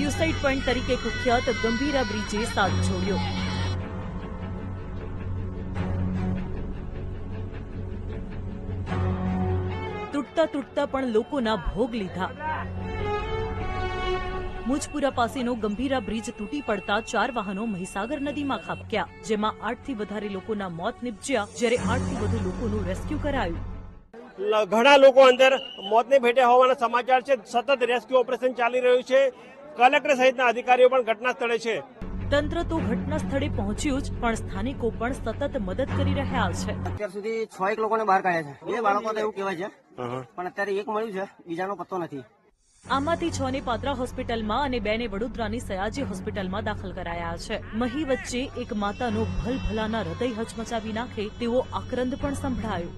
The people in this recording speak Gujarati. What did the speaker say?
સ્યુસાઇડ પોઈન્ટ તરીકે કુખ્યાત ગંભીરા બ્રિજે સાથ જોડ્યો। તૂટતા તૂટતા પણ લોકોના ભોગ લીધા। મુજપુરા પાસેનો ગંભીરા બ્રિજ તૂટી પડતા 4 વાહનો મહીસાગર નદીમાં ખાબક્યા, જેમાં 8 થી વધારે લોકોના મોત નિપજ્યા, જ્યારે 8 થી વધુ લોકોનું રેસ્ક્યુ કરાયું। ઘણા લોકો અંદર મોતને ભેટ્યા હોવાના સમાચાર છે। સતત રેસ્ક્યુ ઓપરેશન ચાલી રહ્યું છે। કલેક્ટર સહિતના અધિકારીઓ પણ ઘટના સ્થળે છે। તંત્ર તો ઘટના સ્થળે પહોંચ્યું જ, પણ સ્થાનિકો પણ સતત મદદ કરી રહ્યા છે। અત્યાર સુધી 6 લોકોને બહાર કાઢ્યા છે। 2 બાળકો એવું કહેવાય છે, પણ અત્યારે એક મળ્યું છે, બીજાનો પત્તો નથી। આમાંથી 6 ને પાત્રા હોસ્પિટલમાં અને 2 ને વડોદરાની સયાજી હોસ્પિટલમાં દાખલ કરાયા છે। મહી વચ્ચે એક માતાનો ભલભલાના હૃદય હચમચાવી નાખે તેવો આક્રંદ પણ સંભળાયો।